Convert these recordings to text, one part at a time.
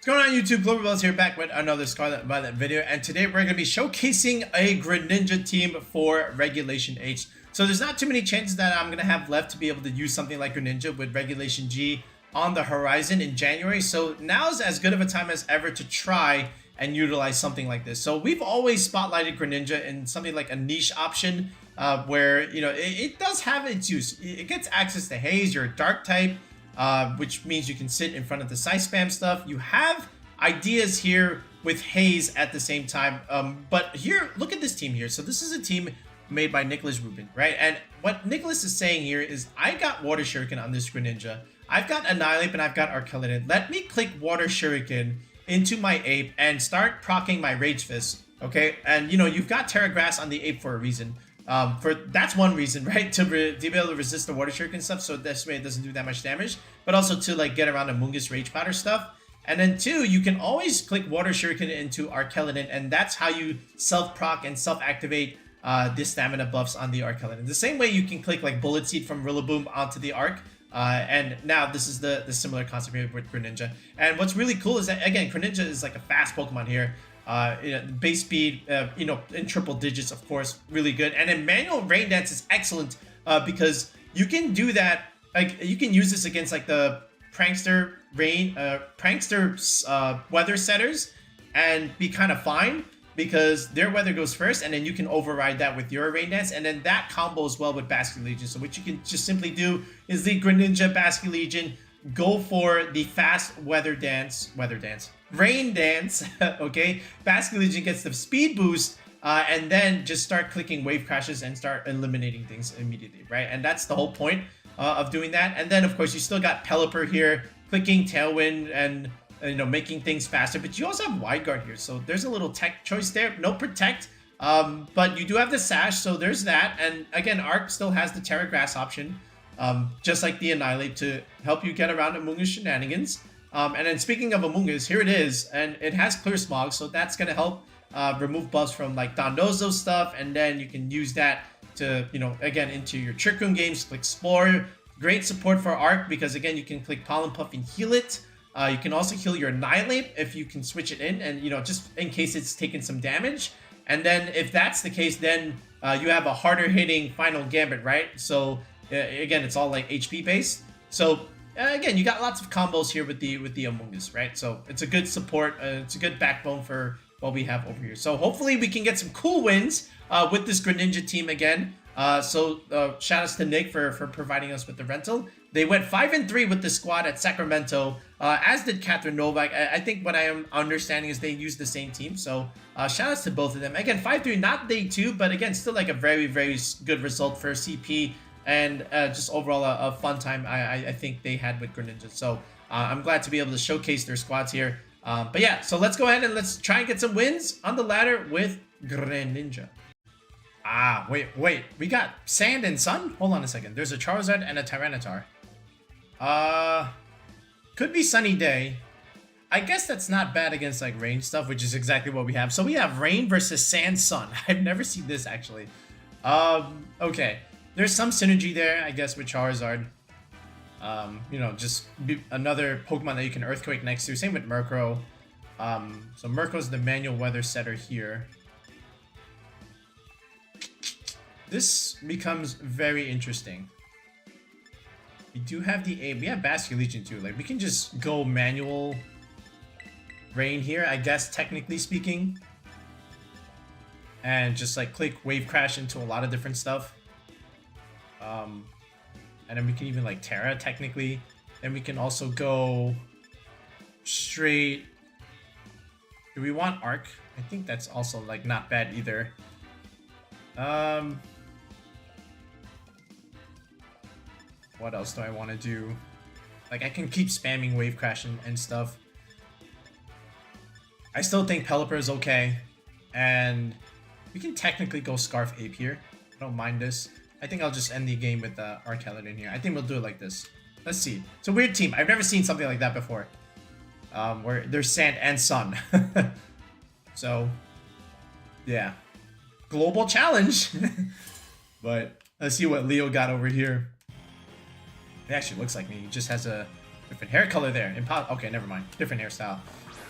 What's going on YouTube? Global Bells here back with another Scarlet Violet video, and today we're going to be showcasing a Greninja team for Regulation H. So there's not too many chances that I'm going to have left to be able to use something like Greninja with Regulation G on the horizon in January. So now's as good of a time as ever to try and utilize something like this. So we've always spotlighted Greninja in something like a niche option where, you know, it does have its use. It gets access to Haze, you're a Dark type, which means you can sit in front of the Size Spam stuff. You have ideas here with Haze at the same time. But here, look at this team here. So this is a team made by Nicholas Rubingh, right? And what Nicholas is saying here is, I got Water Shuriken on this Greninja. I've got Annihilape and I've got Archaludon. Let me click Water Shuriken into my Ape and start proccing my Rage Fist, okay? And, you know, you've got Terra Grass on the Ape for a reason. That's one reason, right? To be able to resist the Water Shuriken stuff, so this way it doesn't do that much damage, but also to like get around Amoongus Rage Powder stuff. And then two, you can always click Water Shuriken into Archaludon, and that's how you self-proc and self-activate the stamina buffs on the Archaludon. The same way you can click like Bullet Seed from Rillaboom onto the Arc. And now this is the similar concept here with Greninja. And what's really cool is that, again, Greninja is like a fast Pokemon here. You know, base speed, you know, in triple digits, of course, really good. And then manual rain dance is excellent because you can do that. Like, you can use this against like the prankster weather setters and be kind of fine because their weather goes first, and then you can override that with your rain dance, and then that combo as well with Basculegion. So what you can just simply do is the Greninja Basculegion, go for the fast rain dance, okay? Basculegion gets the speed boost, and then just start clicking wave crashes and start eliminating things immediately, right? And that's the whole point of doing that. And then, of course, you still got Pelipper here, clicking Tailwind and, you know, making things faster. But you also have Wide Guard here, so there's a little tech choice there. No Protect, but you do have the Sash, so there's that. And again, Arc still has the Terra Grass option, just like the Annihilape, to help you get around Amoongus shenanigans. And then speaking of Amoongus, here it is, and it has Clear Smog, so that's going to help remove buffs from like Dondozo stuff, and then you can use that to, you know, again, into your Trick Room games, click Explore. Great support for Arc, because again, you can click Pollen Puff and heal it. You can also heal your Annihilape if you can switch it in, and, you know, just in case it's taken some damage. And then if that's the case, then you have a harder hitting Final Gambit, right? So again, it's all like HP based. So again, you got lots of combos here with the Amoongus, right? So it's a good support. It's a good backbone for what we have over here. So hopefully we can get some cool wins with this Greninja team again. So shout outs to Nick for providing us with the rental. They went 5-3 with the squad at Sacramento, as did Kathryn Nowak. I think what I am understanding is they used the same team. So shout outs to both of them. Again, 5-3, not day 2, but again, still like a very, very good result for CP. And just overall a fun time I think they had with Greninja. So I'm glad to be able to showcase their squads here. But yeah, so let's go ahead and let's try and get some wins on the ladder with Greninja. Wait. We got Sand and Sun? Hold on a second. There's a Charizard and a Tyranitar. Could be Sunny Day. I guess that's not bad against like rain stuff, which is exactly what we have. So we have Rain versus Sand Sun. I've never seen this actually. Okay. There's some synergy there, I guess, with Charizard. You know, just another Pokemon that you can Earthquake next to. Same with Murkrow. So Murkrow's the manual weather setter here. This becomes very interesting. We do have the A. We have Basculegion too. Like, we can just go manual rain here, I guess, technically speaking. And just like click Wave Crash into a lot of different stuff. And then we can even like Terra technically. And we can also go straight. Do we want Arc? I think that's also like not bad either. What else do I want to do? Like, I can keep spamming Wave Crash and stuff. I still think Pelipper is okay. And we can technically go Scarf Ape here. I don't mind this. I think I'll just end the game with Archaludon here. I think we'll do it like this. Let's see. It's a weird team. I've never seen something like that before. Where there's Sand and Sun. So, yeah. Global challenge. But let's see what Leo got over here. It actually looks like me. He just has a Different hair color there. Okay, never mind. Different hairstyle.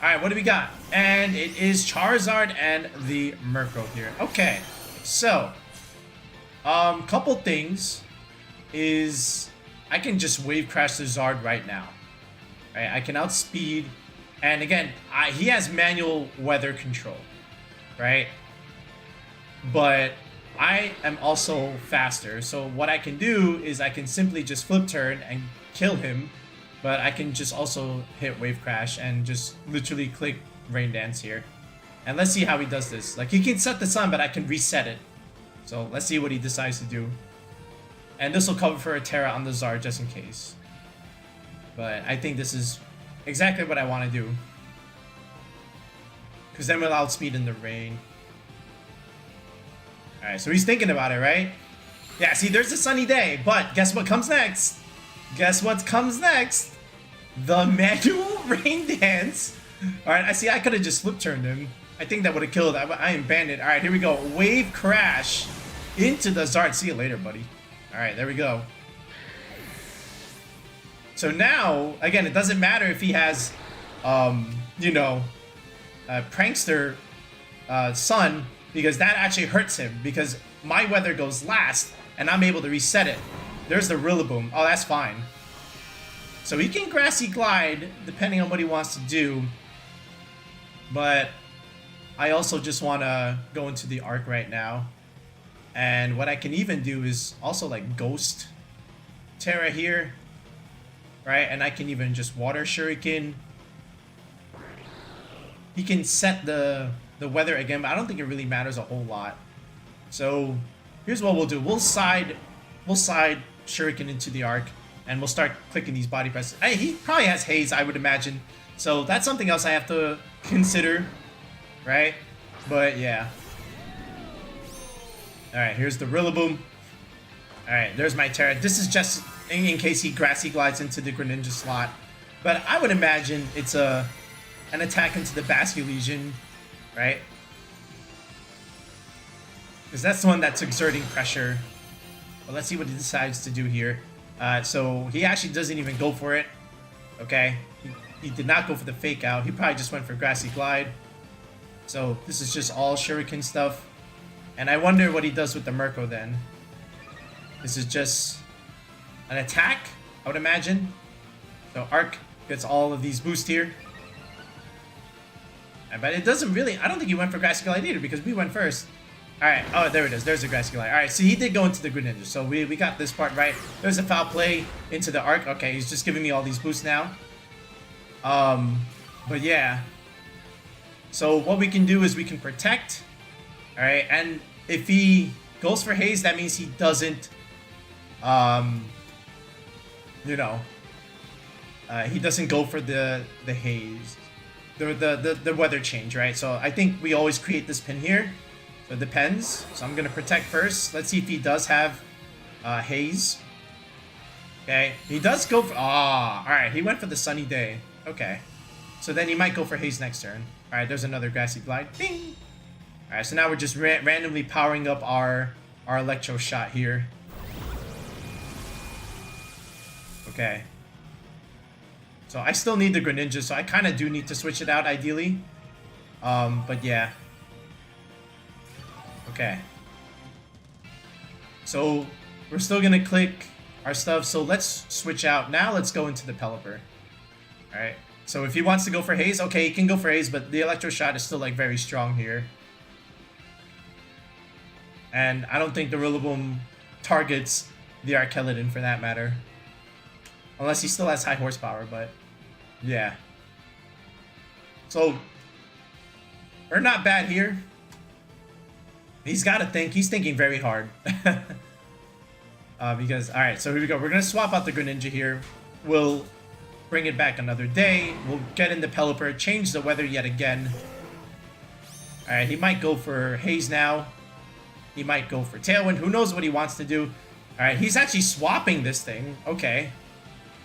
Alright, what do we got? And it is Charizard and the Murkrow here. Okay, so couple things is I can just Wave Crash the Zard right now. Right, I can outspeed, and again, he has manual weather control, right? But I am also faster, so what I can do is I can simply just flip turn and kill him, but I can just also hit Wave Crash and just literally click Rain Dance here. And let's see how he does this. Like, he can set the sun, but I can reset it. So let's see what he decides to do. And this will cover for a Terra on the Zard just in case. But I think this is exactly what I want to do. Because then we'll outspeed in the rain. Alright, so he's thinking about it, right? Yeah, see, there's a sunny day. But guess what comes next? Guess what comes next? The manual rain dance. Alright, I see I could have just flip turned him. I think that would have killed. I am banded. Alright, here we go. Wave Crash into the Zard. See you later, buddy. Alright, there we go. So now, again, it doesn't matter if he has, you know, prankster sun, because that actually hurts him, because my weather goes last, and I'm able to reset it. There's the Rillaboom. Oh, that's fine. So he can Grassy Glide, depending on what he wants to do. But I also just want to go into the Arc right now. And what I can even do is also like Ghost Terra here. Right, and I can even just Water Shuriken. He can set the weather again, but I don't think it really matters a whole lot. So here's what we'll do. We'll side Shuriken into the Arc, and we'll start clicking these body presses. Hey, he probably has Haze, I would imagine. So that's something else I have to consider, right? But yeah. Alright, here's the Rillaboom. Alright, there's my Terra. This is just in case he Grassy Glides into the Greninja slot. But I would imagine it's an attack into the Basculegion, right? Because that's the one that's exerting pressure. Well, let's see what he decides to do here. So he actually doesn't even go for it. Okay, he did not go for the fake out. He probably just went for Grassy Glide. So this is just all Shuriken stuff. And I wonder what he does with the Murkrow then. This is just an attack, I would imagine. So Arc gets all of these boosts here. But it doesn't really... I don't think he went for Grassy Glide either, because we went first. Alright, oh, there it is. There's the Grassy Glide. Alright, so he did go into the Greninja. So we got this part right. There's a foul play into the Arc. Okay, he's just giving me all these boosts now. But yeah. So what we can do is we can protect. Alright, and if he goes for Haze, that means he doesn't... you know, he doesn't go for the Haze, the weather change, right? So I think we always create this pin here. So it depends. So I'm gonna protect first. Let's see if he does have Haze. Okay, he does go for. All right, he went for the sunny day. Okay, so then he might go for Haze next turn. All right, there's another Grassy Glide. Ding. All right, so now we're just randomly powering up our Electro Shot here. Okay. So I still need the Greninja, so I kind of do need to switch it out ideally. But yeah. Okay. So we're still gonna click our stuff, so let's switch out. Now let's go into the Pelipper. Alright. So if he wants to go for Haze, okay, he can go for Haze, but the Electro Shot is still like very strong here. And I don't think the Rillaboom targets the Archaludon for that matter. Unless he still has high horsepower, but yeah. So we're not bad here. He's got to think. He's thinking very hard. Because, alright, so here we go. We're going to swap out the Greninja here. We'll bring it back another day. We'll get in the Pelipper, change the weather yet again. Alright, he might go for Haze now. He might go for Tailwind. Who knows what he wants to do. Alright, he's actually swapping this thing. Okay.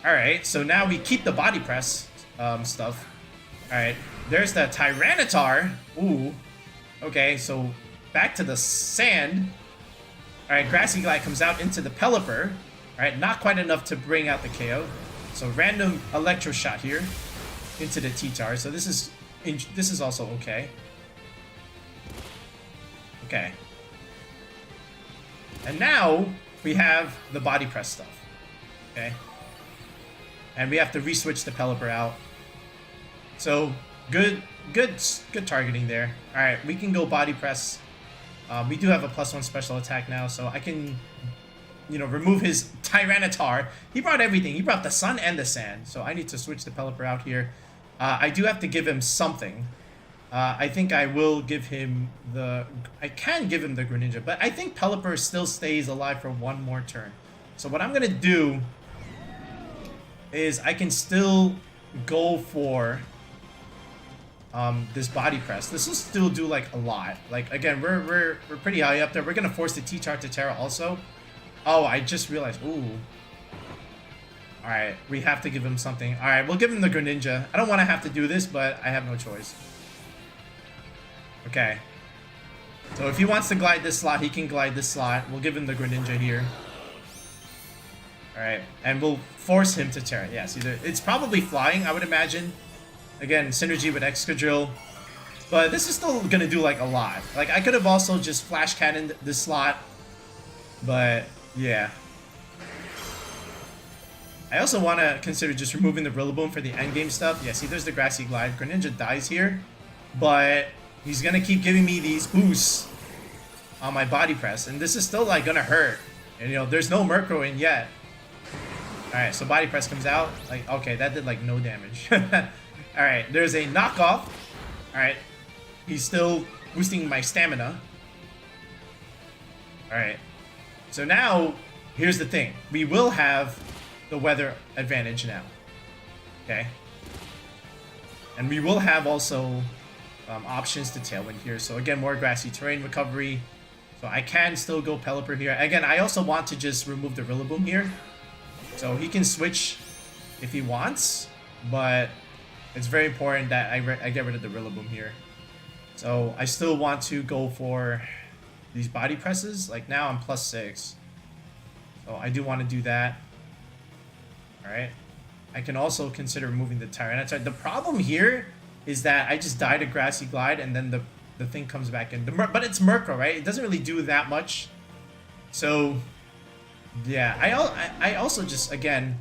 Alright, so now we keep the body press stuff. Alright, there's the Tyranitar. Ooh. Okay, so back to the sand. Alright, Grassy Glide comes out into the Pelipper. Alright, not quite enough to bring out the KO. So random Electro Shot here into the T-Tar. So this is also okay. Okay. And now we have the Body Press stuff. Okay. And we have to re-switch the Pelipper out. So good targeting there. All right, we can go Body Press. We do have a +1 special attack now, so I can, you know, remove his Tyranitar. He brought everything. He brought the sun and the sand. So I need to switch the Pelipper out here. I do have to give him something. I think I will give him the... I can give him the Greninja, but I think Pelipper still stays alive for one more turn. So what I'm going to do is I can still go for this Body Press. This will still do like a lot. Like, again, we're pretty high up there. We're going to force the T-Char to Terra also. Oh, I just realized. Ooh. Alright, we have to give him something. Alright, we'll give him the Greninja. I don't want to have to do this, but I have no choice. Okay. So if he wants to glide this slot, he can glide this slot. We'll give him the Greninja here. Alright, and we'll force him to Terra. Yes, it's probably flying, I would imagine. Again, synergy with Excadrill. But this is still going to do like a lot. Like, I could have also just Flash Cannoned this slot. But, yeah. I also want to consider just removing the Rillaboom for the endgame stuff. Yeah, see, there's the Grassy Glide. Greninja dies here. But he's going to keep giving me these boosts on my Body Press. And this is still, like, going to hurt. And, you know, there's no Murkrow in yet. Alright, so Body Press comes out. Like, okay, that did, like, no damage. Alright, there's a knockoff. Alright, he's still boosting my stamina. Alright, so now, here's the thing. We will have the weather advantage now. Okay? And we will have also options to Tailwind here. So again, more grassy terrain recovery. So I can still go Pelipper here. Again, I also want to just remove the Rillaboom here. So he can switch if he wants, but it's very important that I get rid of the Rillaboom here. So I still want to go for these Body Presses. Like, now I'm +6. So I do want to do that. Alright. I can also consider removing the Tyranitar. The problem here is that I just died a Grassy Glide and then the thing comes back in. But it's Murkrow, right? It doesn't really do that much. So, yeah. I also just, again,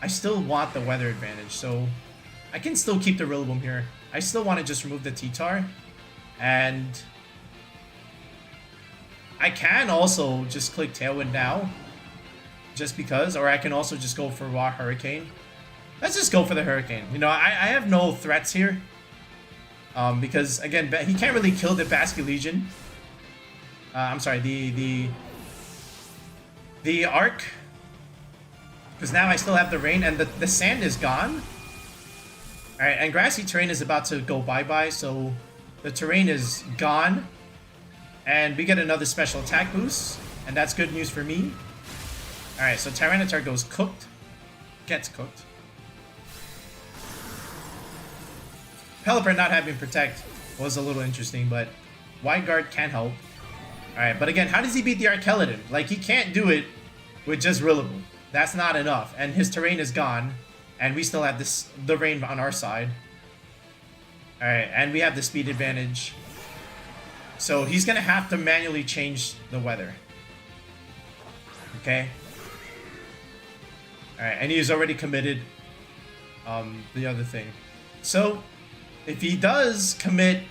I still want the weather advantage. So I can still keep the Rillaboom here. I still want to just remove the T-Tar. And I can also just click Tailwind now. Just because. Or I can also just go for Raw Hurricane. Let's just go for the Hurricane. You know, I have no threats here. Because, again, he can't really kill the Basculegion. I'm sorry, the Arc. Because now I still have the Rain, and the Sand is gone. Alright, and Grassy Terrain is about to go bye-bye, so the Terrain is gone. And we get another special attack boost, and that's good news for me. Alright, so Tyranitar goes cooked. Gets cooked. Pelipper not having Protect was a little interesting, but Wide Guard can help. Alright, but again, how does he beat the Archaludon? Like, he can't do it with just Rillaboom. That's not enough. And his terrain is gone. And we still have the Rain on our side. Alright, and we have the speed advantage. So he's going to have to manually change the weather. Okay? Alright, and he's already committed the other thing. So, if he does commit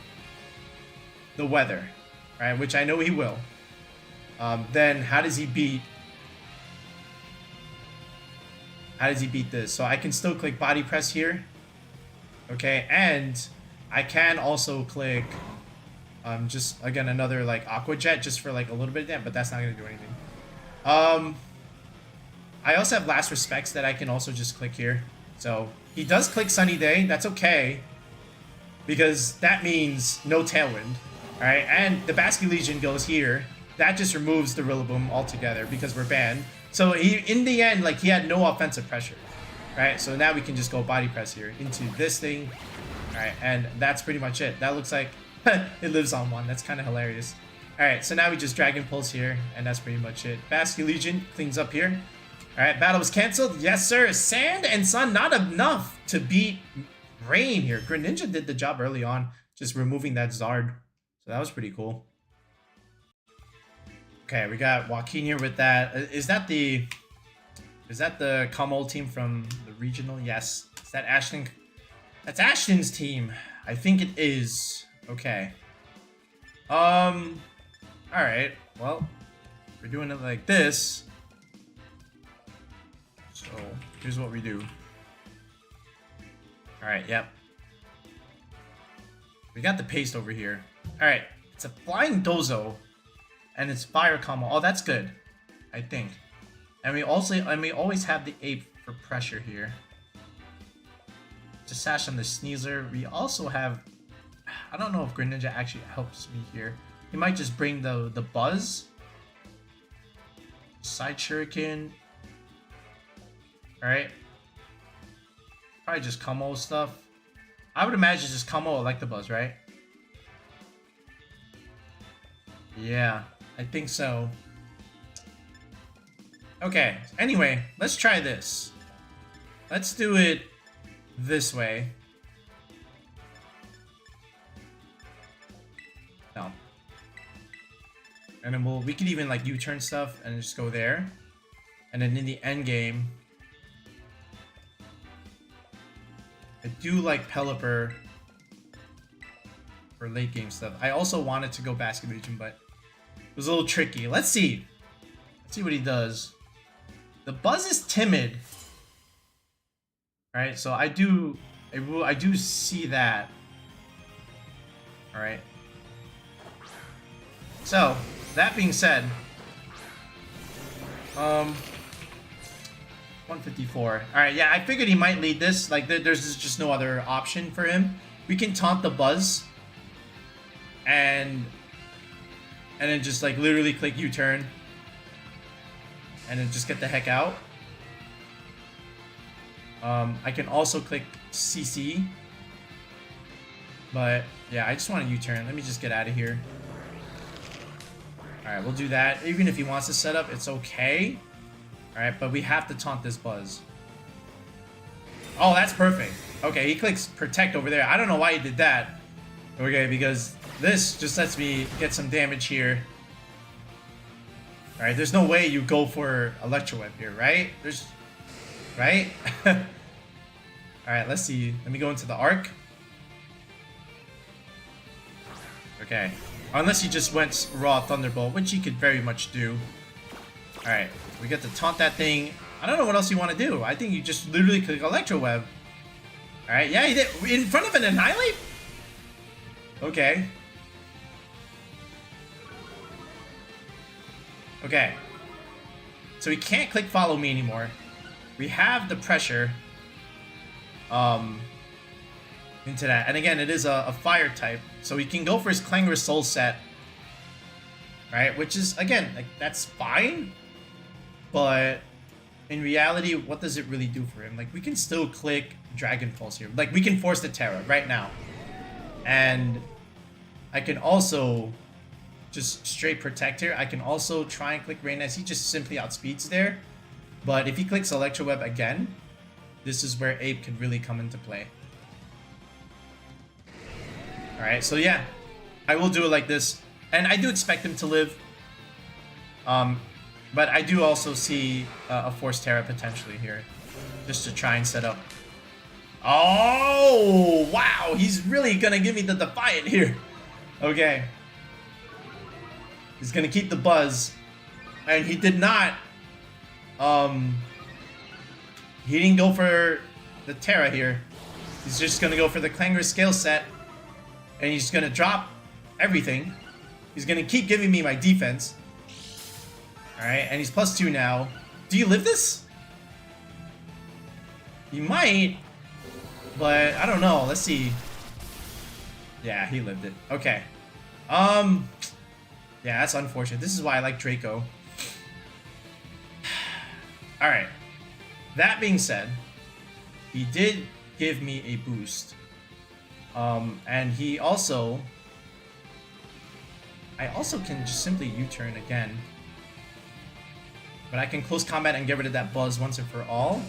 the weather, right, which I know he will, then how does he beat this? So I can still click Body Press here. Okay, and I can also click just, again, another, like, Aqua Jet just for, like, a little bit of damage, but that's not going to do anything. I also have Last Respects that I can also just click here. So he does click Sunny Day. That's okay, because that means no Tailwind. Alright, and the Basculegion goes here. That just removes the Rillaboom altogether because we're banned. So he, in the end, like, he had no offensive pressure. Right, so now we can just go Body Press here into this thing. Alright, and that's pretty much it. That looks like it lives on one. That's kind of hilarious. Alright, so now we just Dragon Pulse here, and that's pretty much it. Basculegion cleans up here. Alright, battle was cancelled. Yes, sir. Sand and Sun, not enough to beat Rain here. Greninja did the job early on, just removing that Zard. So that was pretty cool. Okay, we got Joaquin here with that. Is that the Kommo-O team from the regional? Yes. Is that Ashton? That's Ashton's team. I think it is. Okay. Alright. Well, we're doing it like this. So, here's what we do. Alright, yep. We got the paste over here. Alright, it's a flying Dozo. And it's fire Kommo. Oh, that's good. I think. And we always have the ape for pressure here. To sash on the Sneasler. We also have, I don't know if Greninja actually helps me here. He might just bring the buzz. Side Shuriken. Alright. Probably just Kommo stuff. I would imagine just Kommo Electabuzz, right? Yeah, I think so. Okay, anyway, let's try this. Let's do it this way. No. And then we could even like U-turn stuff and just go there. And then in the end game, I do like Pelipper for late game stuff. I also wanted to go Basculegion, but it was a little tricky. Let's see. Let's see what he does. The Buzz is timid. Alright, so I do see that. Alright. So, that being said, 154. Alright, yeah, I figured he might lead this. Like, there's just no other option for him. We can taunt the Buzz. And then just, like, literally click U-turn. And then just get the heck out. I can also click CC. But, yeah, I just want to U-turn. Let me just get out of here. Alright, we'll do that. Even if he wants to set up, it's okay. Alright, but we have to taunt this Buzz. Oh, that's perfect. Okay, he clicks Protect over there. I don't know why he did that. Okay, because this just lets me get some damage here. Alright, there's no way you go for Electro Web here, right? Right? Alright, let's see. Let me go into the Arc. Okay. Unless he just went raw Thunderbolt, which he could very much do. Alright, we get to taunt that thing. I don't know what else you want to do. I think you just literally click Electro Web. Alright, yeah, he did. In front of an Annihilape? Okay. Okay. So we can't click Follow Me anymore. We have the pressure into that. And again, it is a fire type. So we can go for his Clangor Soul set. Right? Which is, again, like, that's fine. But in reality, what does it really do for him? Like, we can still click Dragon Pulse here. Like, we can force the Terra right now. And I can also just straight Protect here. I can also try and click Rain as he just simply outspeeds there. But if he clicks Electro Web again, this is where Ape can really come into play. Alright, so yeah. I will do it like this. And I do expect him to live. But I do also see a Force Terra potentially here. Just to try and set up. Oh, wow. He's really going to give me the Defiant here. Okay. He's going to keep the Buzz. And he did not. He didn't go for the Terra here. He's just going to go for the Clangor Scale set. And he's going to drop everything. He's going to keep giving me my defense. Alright, and he's +2 now. Do you live this? He might. But, I don't know. Let's see. Yeah, he lived it. Okay. Yeah, that's unfortunate. This is why I like Draco. Alright. That being said, he did give me a boost. And he also... I also can just simply U-turn again. But I can close combat and get rid of that Buzz once and for all.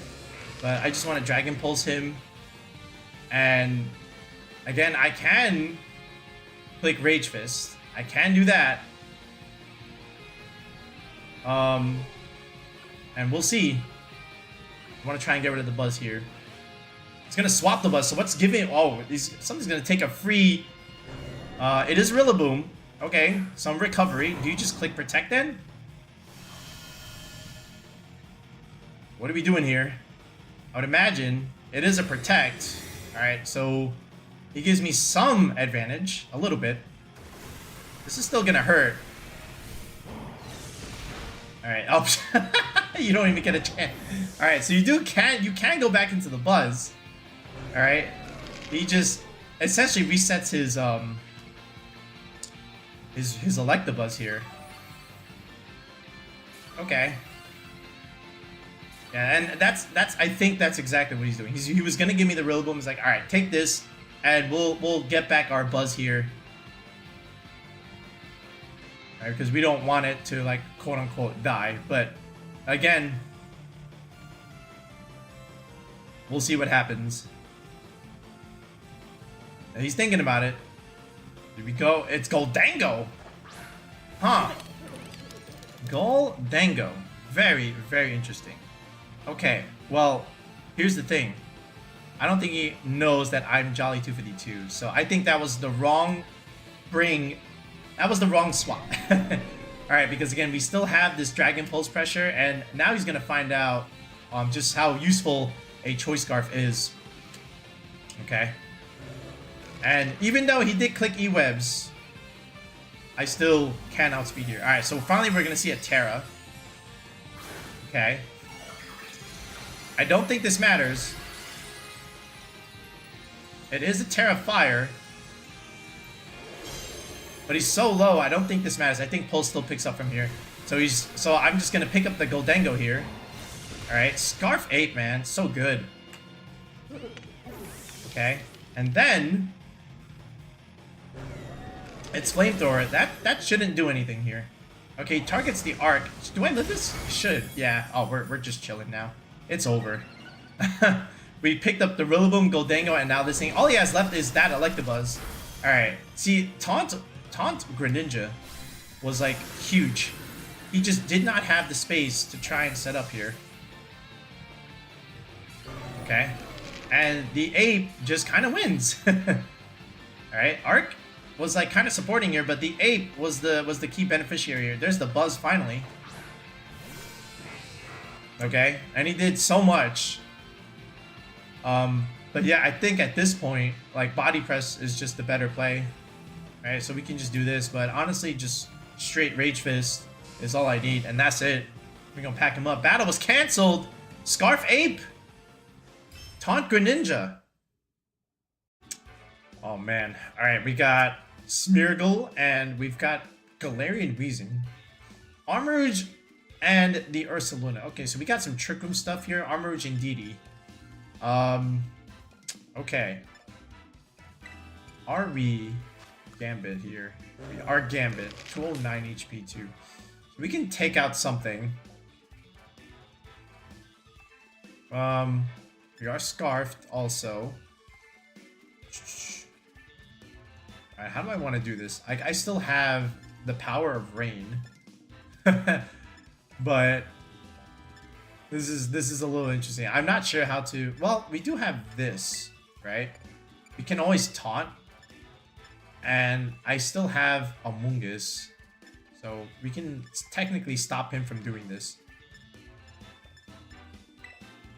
But I just want to Dragon Pulse him. And again, I can click Rage Fist. I can do that. And we'll see. I want to try and get rid of the Buzz here. It's going to swap the Buzz. So what's giving... Oh, something's going to take a free... it is Rillaboom. Okay, some recovery. Do you just click Protect then? What are we doing here? I would imagine it is a Protect. Alright, so he gives me some advantage. A little bit. This is still going to hurt. Alright, oh, you don't even get a chance. Alright, so you can go back into the Buzz. Alright. He just essentially resets his Electabuzz here. Okay. Yeah, and that's I think that's exactly what he's doing. He was gonna give me the Rillaboom. He's like, all right, take this, and we'll get back our Buzz here. All right, because we don't want it to, like, quote unquote die. But again, we'll see what happens. He's thinking about it. Here we go. It's Gholdengo. Huh. Gholdengo. Very, very interesting. Okay, well, here's the thing. I don't think he knows that I'm Jolly 252, so I think that was the wrong that was the wrong swap. Alright, because again, we still have this Dragon Pulse pressure, and now he's gonna find out just how useful a Choice Scarf is. Okay. And even though he did click E-Webs, I still can outspeed here. Alright, so finally we're gonna see a Terra. Okay. I don't think this matters. It is a Terra Fire. But he's so low, I don't think this matters. I think Pulse still picks up from here. So I'm just gonna pick up the Gholdengo here. Alright, Scarf 8, man. So good. Okay. And then it's Flamethrower. That shouldn't do anything here. Okay, targets the Arc. Do I live this? Should. Yeah. Oh, we're just chilling now. It's over. We picked up the Rillaboom, Gholdengo, and now this thing. All he has left is that Electabuzz. Alright. See, Taunt Greninja was, like, huge. He just did not have the space to try and set up here. Okay. And the Ape just kind of wins. Alright. Arc was, like, kind of supporting here, but the Ape was the key beneficiary here. There's the Buzz finally. Okay, and he did so much. But yeah, I think at this point, like, Body Press is just the better play. Alright, so we can just do this, but honestly, just straight Rage Fist is all I need, and that's it. We're gonna pack him up. Battle was cancelled! Scarf Ape! Taunt Greninja! Oh man. Alright, we got Smeargle, and we've got Galarian-Weezing. Armarouge and the Ursaluna. Okay, so we got some Trick Room stuff here. Armarouge and Indeedee. Okay. Are we Gambit here? We are Gambit. 209 HP too. So we can take out something. We are Scarfed also. Alright, how do I want to do this? I still have the power of Rain. But this is a little interesting. I'm not sure how to... Well, we do have this, right? We can always taunt. And I still have Amoongus. So we can technically stop him from doing this.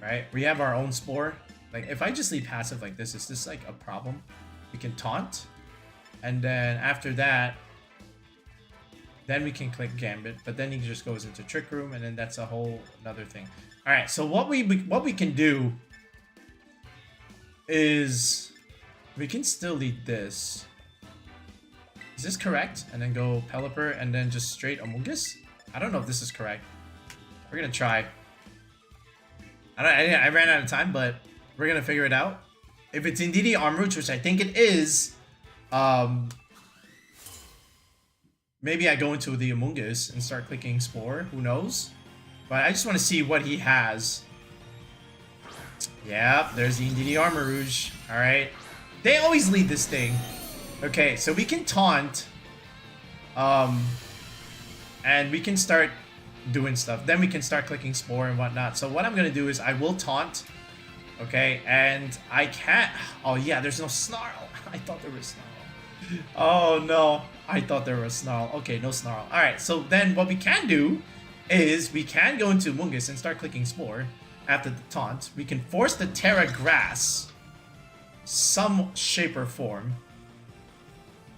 Right? We have our own Spore. Like, if I just leave passive like this, is this like a problem? We can taunt. And then after that, then we can click Gambit, but then he just goes into Trick Room, and then that's a whole another thing. All right, so what we can do is we can still lead this. Is this correct? And then go Pelipper, and then just straight Amoongus? I don't know if this is correct. We're gonna try. I ran out of time, but we're gonna figure it out. If it's Indeedee Armarouge, which I think it is, maybe I go into the Amoongus and start clicking Spore. Who knows? But I just want to see what he has. Yeah, there's the Indeedee Armarouge. Alright. They always lead this thing. Okay, so we can taunt. And we can start doing stuff. Then we can start clicking Spore and whatnot. So what I'm going to do is I will taunt. Okay, and I can't... Oh yeah, there's no Snarl. I thought there was Snarl. Oh no, I thought there was Snarl. Okay, no Snarl. Alright, so then what we can do is we can go into Amoongus and start clicking Spore after the taunt. We can force the Terra Grass some shape or form.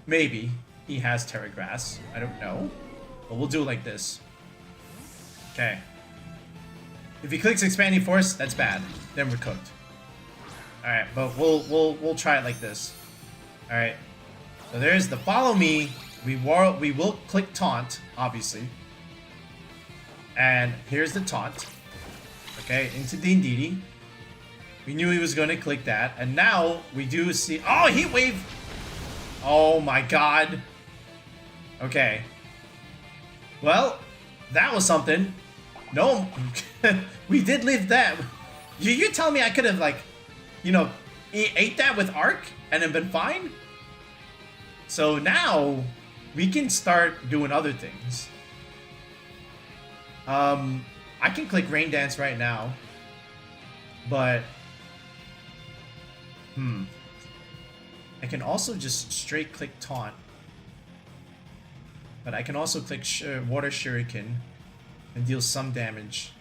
Maybe he has Terra Grass. I don't know. But we'll do it like this. Okay. If he clicks Expanding Force, that's bad. Then we're cooked. Alright, but we'll try it like this. Alright. So there's the Follow Me. We will click Taunt, obviously. And here's the Taunt. Okay, into the Indeedee. We knew he was going to click that. And now we do see... Oh, Heat Wave! Oh my god. Okay. Well, that was something. No, we did live that. You're telling me I could have, like, you know, ate that with Arc and have been fine? So now we can start doing other things. I can click Rain Dance right now, but I can also just straight click Taunt. But I can also click Water Shuriken and deal some damage.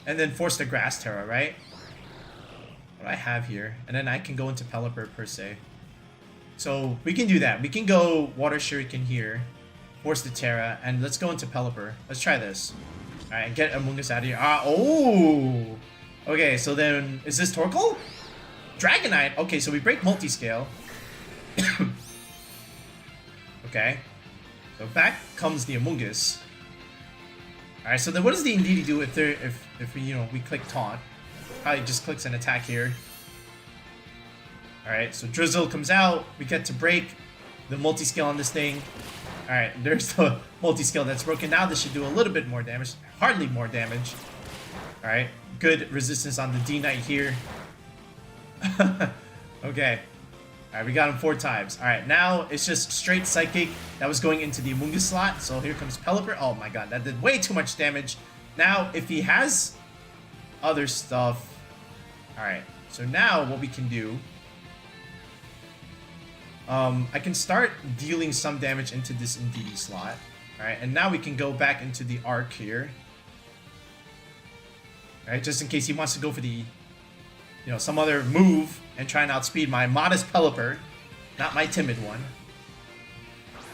And then force the Grass Terra, right? What do I have here? And then I can go into Pelipper per se. So we can do that. We can go Water Shuriken here, force the Terra, and let's go into Pelipper. Let's try this. Alright, get Amoongus out of here. Oh! Okay, so then, is this Torkoal? Dragonite! Okay, so we break Multiscale. Okay. So back comes the Amoongus. Alright, so then what does the Indeedee do if we, you know, we click Taunt? Probably just clicks an attack here. Alright, so Drizzle comes out. We get to break the multi-scale on this thing. Alright, there's the multi-scale that's broken. Now this should do a little bit more damage. Hardly more damage. Alright, good resistance on the D-Knight here. Okay. Alright, we got him 4 times. Alright, now it's just straight Psychic. That was going into the Amoongus slot. So here comes Pelipper. Oh my god, that did way too much damage. Now, if he has other stuff... Alright, so now what we can do... I can start dealing some damage into this Indeedee slot. Alright, and now we can go back into the Arc here. Alright, just in case he wants to go for the... You know, some other move and try and outspeed my modest Pelipper, not my timid one.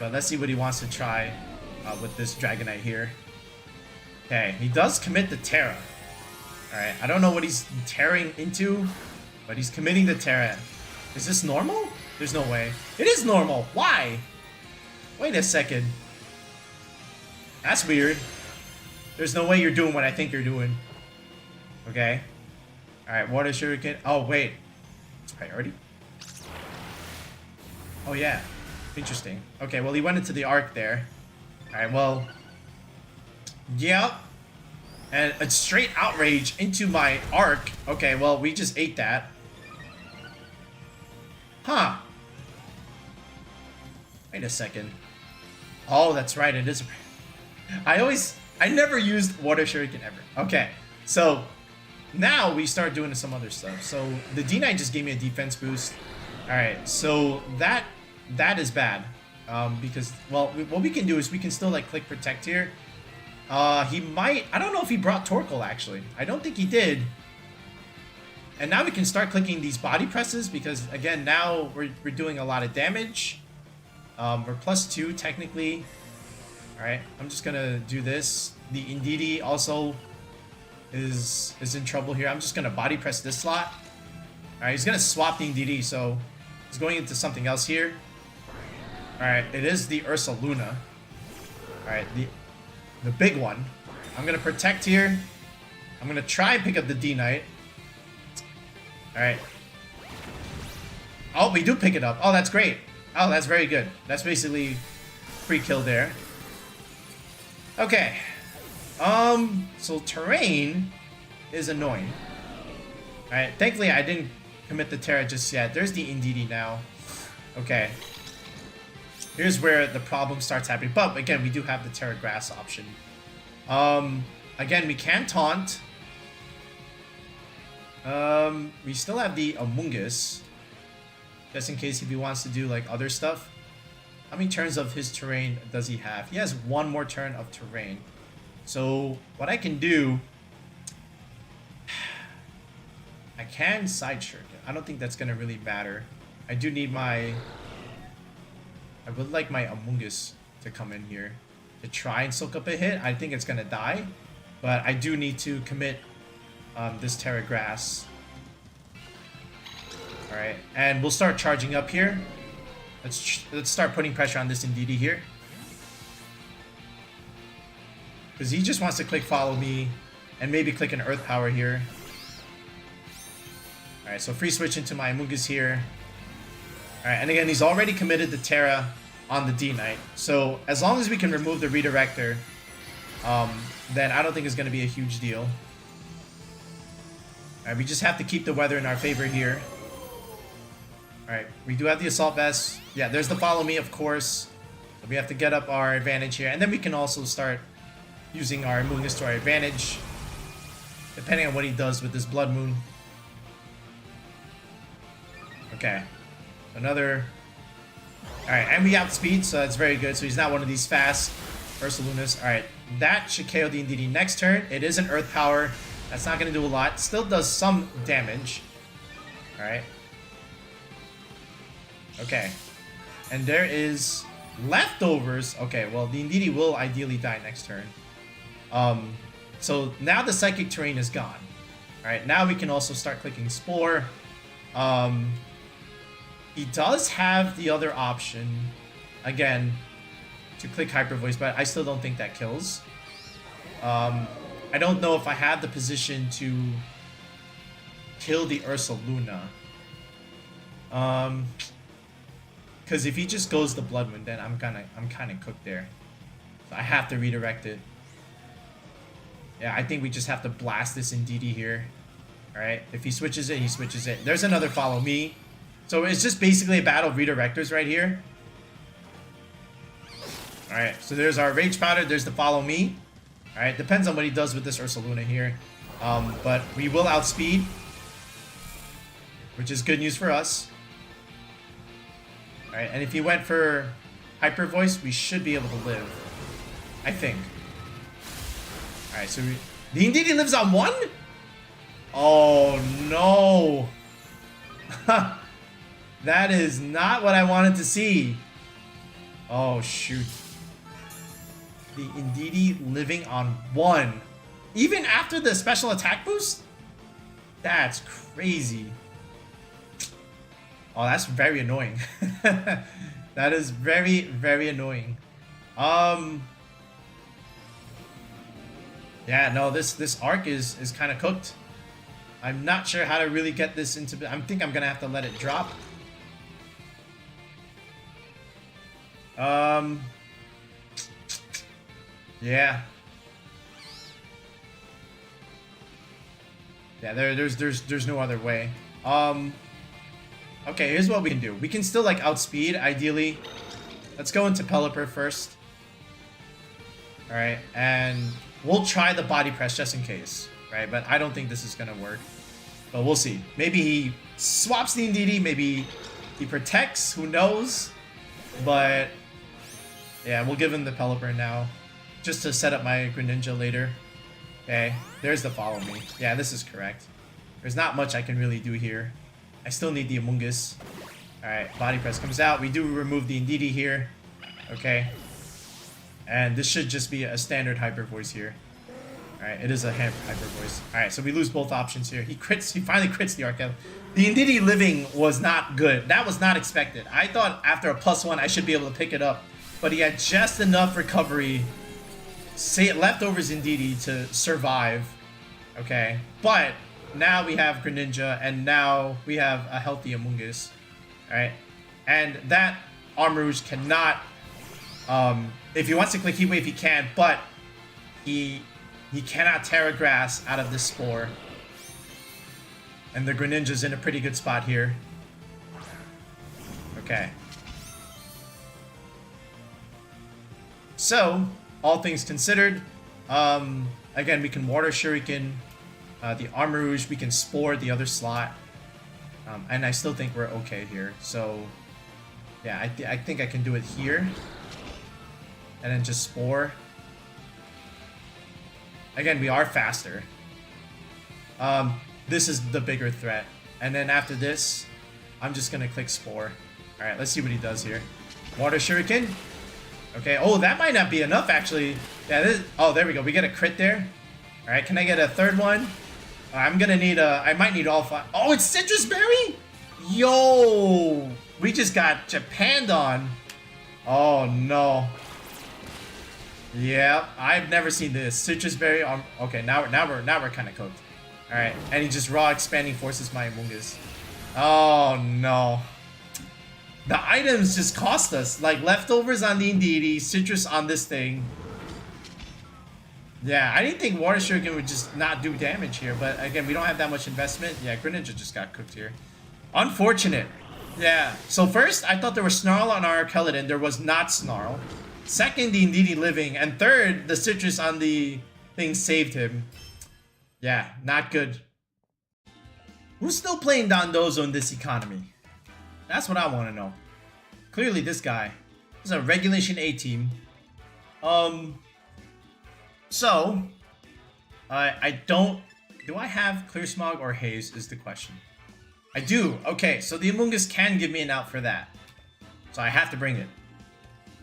But let's see what he wants to try with this Dragonite here. Okay, he does commit the Terra. Alright, I don't know what he's tearing into, but he's committing the Terra. Is this normal? There's no way. It is normal. Why? Wait a second. That's weird. There's no way you're doing what I think you're doing. Okay. Alright, Water Shuriken. Oh, wait. It's priority? Oh, yeah. Interesting. Okay, well, he went into the Arc there. Alright, well... Yep. And a straight Outrage into my Arc. Okay, well, we just ate that. Huh. Wait a second. Oh, that's right. It is... I never used Water Shuriken ever. Okay, so... Now we start doing some other stuff. So the D-Knight just gave me a defense boost. Alright, so that is bad. Because, well, what we can do is we can still, like, click Protect here. He might... I don't know if he brought Torkoal, actually. I don't think he did. And now we can start clicking these body presses because, again, now we're doing a lot of damage. We're +2, technically. Alright, I'm just gonna do this. The Indeedee also... is in trouble here. I'm just gonna body press this slot. Alright, he's gonna swap the Indeedee, so he's going into something else here. Alright, it is the Ursaluna. Alright, the big one. I'm gonna protect here. I'm gonna try and pick up the D-Knight. Alright. Oh, we do pick it up. Oh, that's great. Oh, that's very good. That's basically free kill there. Okay. So terrain is annoying. Alright, thankfully I didn't commit the Terra just yet. There's the Indeedee now. Okay. Here's where the problem starts happening. But again, we do have the Terra Grass option. Again, we can taunt. We still have the Amoongus. Just in case if he wants to do like other stuff. How many turns of his terrain does he have? He has one more turn of terrain. So what I can do, I can side Shuriken. I don't think that's gonna really matter. I do need my, I would like my Amoongus to come in here to try and soak up a hit. I think it's gonna die, but I do need to commit this Terra Grass. All right, and we'll start charging up here. Let's start putting pressure on this Indeedee here. Because he just wants to click follow me and maybe click an Earth Power here. Alright, so free switch into my Amoongus here. Alright, and again, he's already committed the Terra on the D-Knight. So as long as we can remove the Redirector, then I don't think it's going to be a huge deal. Alright, we just have to keep the weather in our favor here. Alright, we do have the Assault Vest. Yeah, there's the Follow Me, of course. So we have to get up our advantage here. And then we can also start using our Amoongus to our advantage, depending on what he does with this Blood Moon. Okay. Another... Alright, and we outspeed, so that's very good. So he's not one of these fast Ursalunas. Alright, that should KO the Indeedee next turn. It is an Earth Power. That's not going to do a lot. Still does some damage. Alright. Okay. And there is leftovers. Okay, well, the Indeedee will ideally die next turn. So now the Psychic Terrain is gone. Alright, now we can also start clicking Spore. He does have the other option, again, to click Hyper Voice, but I still don't think that kills. I don't know if I have the position to kill the Ursaluna. Because if he just goes the Blood Moon, then I'm kind of cooked there. So I have to redirect it. Yeah, I think we just have to blast this Indeedee here. Alright, if he switches it, he switches it. There's another Follow Me. So it's just basically a battle of redirectors right here. Alright, so there's our Rage Powder, there's the Follow Me. Alright, depends on what he does with this Ursaluna here. But we will outspeed, which is good news for us. Alright, and if he went for Hyper Voice, we should be able to live. I think. Alright, so the Indeedee lives on 1? Oh no! That is not what I wanted to see. Oh shoot. The Indeedee living on 1. Even after the special attack boost? That's crazy. Oh, that's very annoying. That is very, very annoying. Yeah, no, this arc is kind of cooked. I'm not sure how to really get this into... I think I'm gonna have to let it drop. Yeah. Yeah, there's no other way. Okay, here's what we can do. We can still like outspeed, ideally. Let's go into Pelipper first. Alright, and we'll try the body press just in case. Right, but I don't think this is gonna work. But we'll see. Maybe he swaps the Indeedee, maybe he protects, who knows? But yeah, we'll give him the Pelipper now. Just to set up my Greninja later. Okay, there's the Follow Me. Yeah, this is correct. There's not much I can really do here. I still need the Amoongus. Alright, Body Press comes out. We do remove the Indeedee here. Okay. And this should just be a standard Hyper Voice here. Alright, it is a Hyper Voice. Alright, so we lose both options here. He finally crits the Archaludon. The Indeedee living was not good. That was not expected. I thought after a +1 I should be able to pick it up. But he had just enough recovery, leftovers Indeedee to survive. Okay, but now we have Greninja, and now we have a healthy Amoongus. Alright, and that Armarouge cannot, if he wants to click Heat Wave, he can, but he He cannot Terra Grass out of this Spore. And the Greninja's in a pretty good spot here. Okay. So, all things considered, again, we can Water Shuriken the Armarouge, we can Spore the other slot. And I still think we're okay here. So, yeah, I think I can do it here. And then just Spore. Again, we are faster. This is the bigger threat. And then after this, I'm just going to click Spore. Alright, let's see what he does here. Water Shuriken. Okay, oh, that might not be enough, actually. Yeah, oh, there we go. We get a crit there. Alright, can I get a third one? I'm going to need I might need all 5. Oh, it's Citrus Berry? Yo! We just got Japanned on. Oh, no. Yeah, I've never seen this. Citrus Berry. Okay, now we're kind of cooked. All right, and he just raw expanding forces my Amoongus. Oh no. The items just cost us like leftovers on the Indeedee, citrus on this thing. Yeah, I didn't think Water Shuriken would just not do damage here, but again, we don't have that much investment. Yeah, Greninja just got cooked here. Unfortunate. Yeah. So first, I thought there was Snarl on our Archaludon. There was not Snarl. Second, the Indeedee living. And third, the citrus on the thing saved him. Yeah, not good. Who's still playing Dondozo in this economy? That's what I want to know. Clearly this guy. This is a Regulation A team. So, I don't... Do I have Clear Smog or Haze is the question. I do. Okay, so the Amoongus can give me an out for that. So I have to bring it.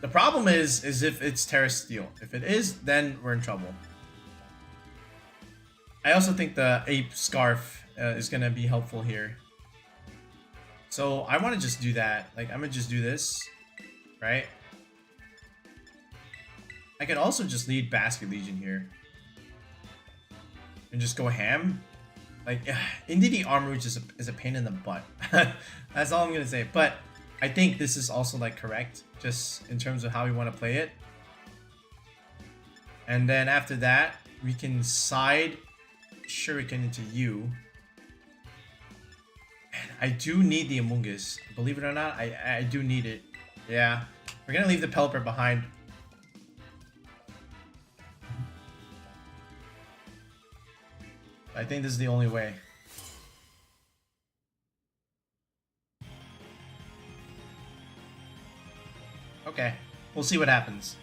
The problem is if it's Terra Steel. If it is, then we're in trouble. I also think the Ape Scarf is going to be helpful here. So I want to just do that. Like, I'm going to just do this. Right? I could also just lead Basculegion here. And just go ham. Like, Indeedee Armarouge is a pain in the butt. That's all I'm going to say. But I think this is also, like, correct. Just in terms of how we want to play it. And then after that, we can side Shuriken into you. I do need the Amoongus. Believe it or not, I do need it. Yeah. We're going to leave the Pelipper behind. I think this is the only way. Okay. We'll see what happens.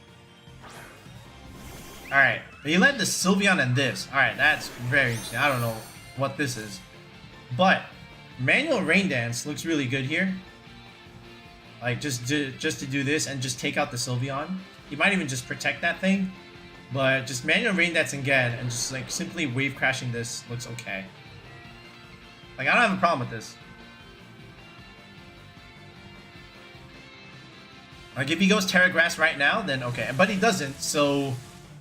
Alright. He led the Sylveon and this. Alright, that's very interesting. I don't know what this is. But Manual Rain Dance looks really good here. Like, just to do this and just take out the Sylveon. You might even just protect that thing. But just Manual Rain Dance again and just like simply wave crashing this looks okay. Like, I don't have a problem with this. Like, if he goes Terra Grass right now, then okay. But he doesn't, so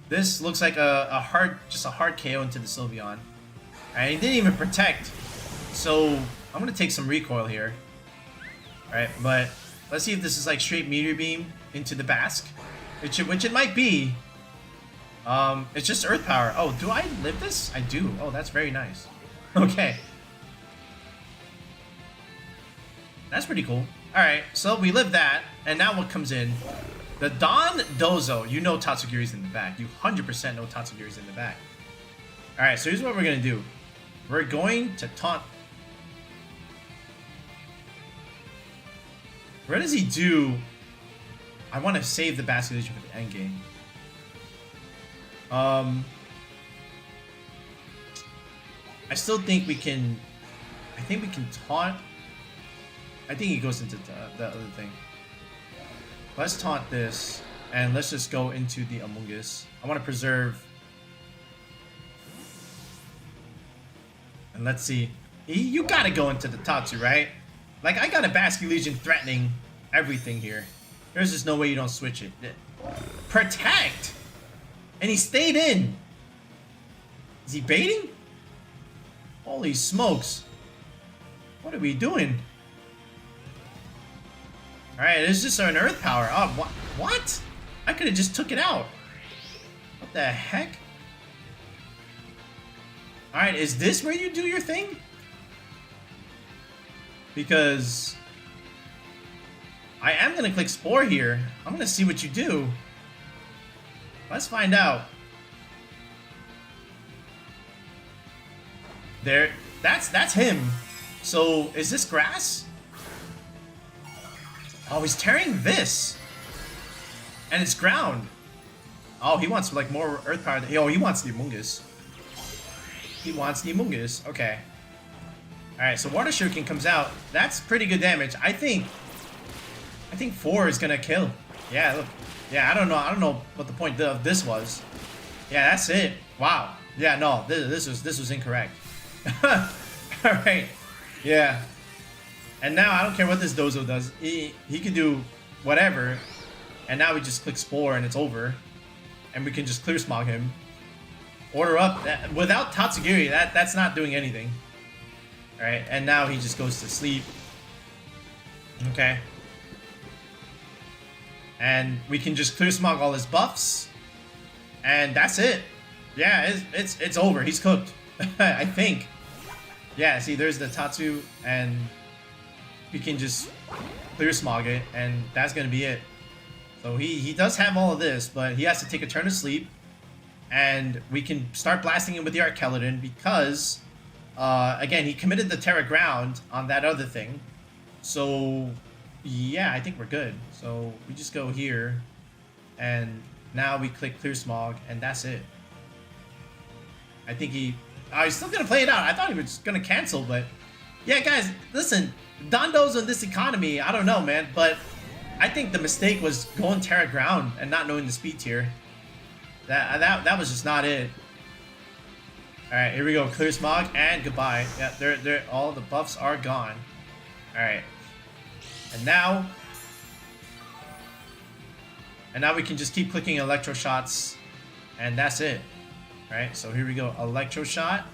this looks like a hard KO into the Sylveon. And he didn't even protect. So I'm gonna take some recoil here. Alright, but let's see if this is like straight Meteor Beam into the Basque. Which it might be. It's just Earth Power. Oh, do I live this? I do. Oh, that's very nice. Okay. That's pretty cool. Alright, so we live that, and now what comes in? The Dondozo. You know Tatsugiri's in the back. You 100% know Tatsugiri's in the back. Alright, so here's what we're going to do. We're going to taunt. What does he do? I want to save the Basculegion for the end game. I still think we can... I think we can taunt. I think he goes into the other thing. Let's taunt this, and let's just go into the Amoongus. I want to preserve. And let's see. You gotta go into the Tatsu, right? Like, I got a Basculegion threatening everything here. There's just no way you don't switch it. Protect! And he stayed in. Is he baiting? Holy smokes. What are we doing? Alright, it's just an Earth Power. Oh, what? I could have just took it out. What the heck? Alright, is this where you do your thing? Because I am going to click Spore here. I'm going to see what you do. Let's find out. There, that's him. So, is this grass? Oh, he's tearing this. And it's ground. Oh, he wants like more earth power. Oh, he wants the Amoongus. He wants the Amoongus. Okay. Alright, so Water Shuriken comes out. That's pretty good damage. I think 4 is gonna kill. Yeah, look. Yeah, I don't know what the point of this was. Yeah, that's it. Wow. Yeah, no, this was incorrect. Alright. Yeah. And now I don't care what this Dozo does. He can do whatever. And now we just click Spore and it's over. And we can just Clear Smog him. Order up. Without Tatsugiri, that's not doing anything. Alright, and now he just goes to sleep. Okay. And we can just Clear Smog all his buffs. And that's it. Yeah, it's over. He's cooked. I think. Yeah, see, there's the Tatsu, and we can just Clear Smog it, and that's gonna be it. So he does have all of this, but he has to take a turn of sleep. And we can start blasting him with the Archaludon because, again, he committed the Terra Ground on that other thing. So, yeah, I think we're good. So, we just go here, and now we click Clear Smog, and that's it. I think he's still going to play it out. I thought he was going to cancel, but, yeah, guys, listen, Dondozo in this economy, I don't know, man, but I think the mistake was going Terra Ground and not knowing the speed tier. That was just not it. Alright, here we go. Clear Smog and goodbye. Yeah, they're all the buffs are gone. Alright. And now we can just keep clicking Electro Shots. And that's it. Alright, so here we go. Electro Shot.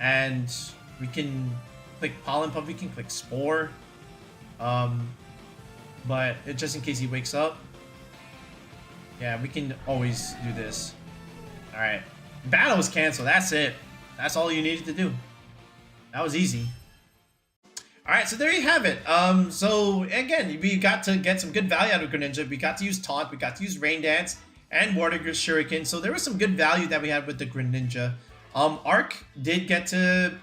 And we can click Pollen Puff, we can click Spore. But just in case he wakes up. Yeah, we can always do this. Alright. Battle was canceled. That's it. That's all you needed to do. That was easy. Alright, so there you have it. So, again, we got to get some good value out of Greninja. We got to use Taunt. We got to use Rain Dance and Water Shuriken. So, there was some good value that we had with the Greninja. Arc did get to,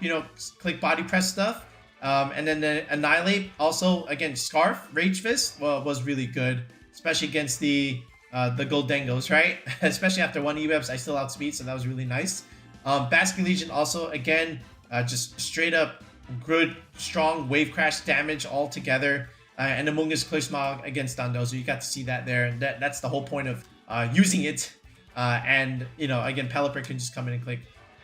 click Body Press stuff. And then the Annihilape, also, again, Scarf, Rage Fist was really good. Especially against the Gholdengos, right? Especially after one EWebs, I still outspeed, so that was really nice. Basculegion also, again, just straight up good, strong Wave Crash damage all together. And Amoongus Clear Smog against Dondozo. You got to see that there. That's the whole point of using it. And, again, Pelipper can just come in and click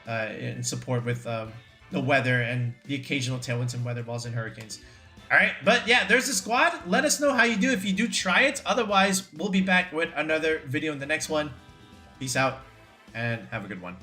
in support with the weather and the occasional Tailwinds and Weather Balls and Hurricanes. Alright, but yeah, there's the squad. Let us know how you do if you do try it. Otherwise, we'll be back with another video in the next one. Peace out, and have a good one.